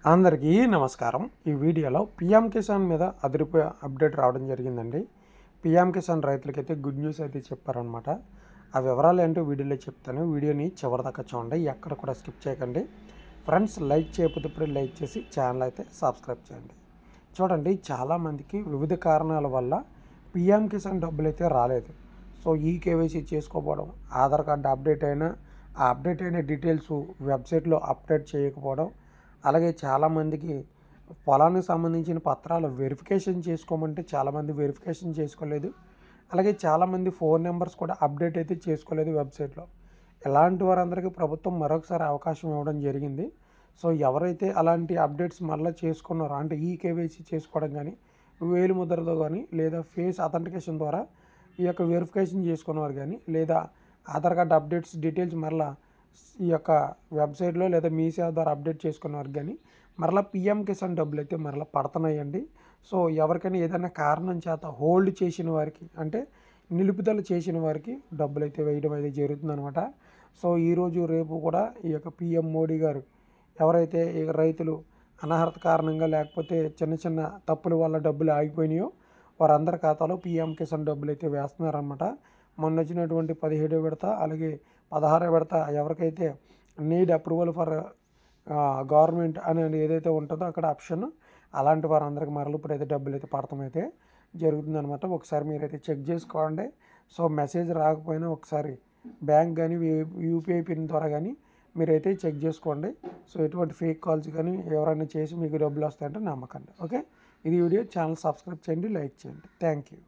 అందరికీ నమస్కారం. ఈ వీడియోలో పీఎం కిసాన్ మీద అదిరిపోయే అప్డేట్ రావడం జరిగిందండి. పీఎం కిసాన్ రైతులకైతే గుడ్ న్యూస్ అయితే చెప్పారనమాట. ఆ వివరాలు ఏంటో వీడియోలో చెప్తాను. వీడియోని చివరిదాకా చూడండి, ఎక్కడ కూడా స్కిప్ చేయకండి. ఫ్రెండ్స్, లైక్ చేయకపోతే ఇప్పుడు లైక్ చేసి ఛానల్ అయితే సబ్స్క్రైబ్ చేయండి. చూడండి, చాలామందికి వివిధ కారణాల వల్ల పీఎం కిసాన్ డబ్బులు అయితే రాలేదు. సో ఈ కేవైసీ చేసుకోకపోవడం, ఆధార్ కార్డు అప్డేట్ అయినా ఆ అప్డేట్ అయిన డీటెయిల్స్ వెబ్సైట్లో అప్డేట్ చేయకపోవడం, అలాగే చాలామందికి పొలానికి సంబంధించిన పత్రాలు వెరిఫికేషన్ చేసుకోమంటే చాలామంది వెరిఫికేషన్ చేసుకోలేదు. అలాగే చాలామంది ఫోన్ నెంబర్స్ కూడా అప్డేట్ అయితే చేసుకోలేదు వెబ్సైట్లో. ఇలాంటి వారందరికీ ప్రభుత్వం మరొకసారి అవకాశం ఇవ్వడం జరిగింది. సో ఎవరైతే అలాంటి అప్డేట్స్ మళ్ళీ చేసుకున్నారో, అంటే ఈ కేవైసీ చేసుకోవడం కానీ, వేలు ముద్రతో కానీ, లేదా ఫేస్ అథెంటికేషన్ ద్వారా ఈ యొక్క వెరిఫికేషన్ చేసుకున్నవారు కానీ, లేదా ఆధార్ కార్డు అప్డేట్స్ డీటెయిల్స్ మరలా ఈ యొక్క వెబ్సైట్లో లేదా మీ సేవ ద్వారా అప్డేట్ చేసుకున్నవారికి కానీ మరలా పీఎం కిసాన్ డబ్బులు అయితే మరలా పడుతున్నాయండి. సో ఎవరికైనా ఏదైనా కారణం చేత హోల్డ్ చేసిన వారికి, అంటే నిలుపుదల చేసిన వారికి డబ్బులు అయితే వేయడం అయితే జరుగుతుందనమాట. సో ఈరోజు రేపు కూడా ఈ యొక్క పీఎం మోడీ గారు ఎవరైతే ఈ రైతులు అనర్హత కారణంగా లేకపోతే చిన్న చిన్న తప్పుల వల్ల డబ్బులు ఆగిపోయినాయో వారందరి ఖాతాలో పీఎం కిసాన్ డబ్బులు అయితే వేస్తున్నారన్నమాట. మొన్న వచ్చినటువంటి 17వ విడత, అలాగే 16వ విడత ఎవరికైతే నీడ్ అప్రూవల్ ఫర్ గవర్నమెంట్ అనేది ఏదైతే ఉంటుందో అక్కడ ఆప్షన్, అలాంటి వారందరికీ మరలు ఇప్పుడైతే డబ్బులు అయితే పడటం అయితే జరుగుతుందనమాట. ఒకసారి మీరైతే చెక్ చేసుకోండి. సో మెసేజ్ రాకపోయినా ఒకసారి బ్యాంక్ కానీ యూపీఐ పిన్ ద్వారా కానీ మీరైతే చెక్ చేసుకోండి. సో ఎటువంటి ఫేక్ కాల్స్ కానీ ఎవరైనా చేసి మీకు డబ్బులు వస్తాయంటే నమ్మకండి. ఓకే, ఇది వీడియో. ఛానల్ సబ్స్క్రైబ్ చేయండి, లైక్ చేయండి. Thank you.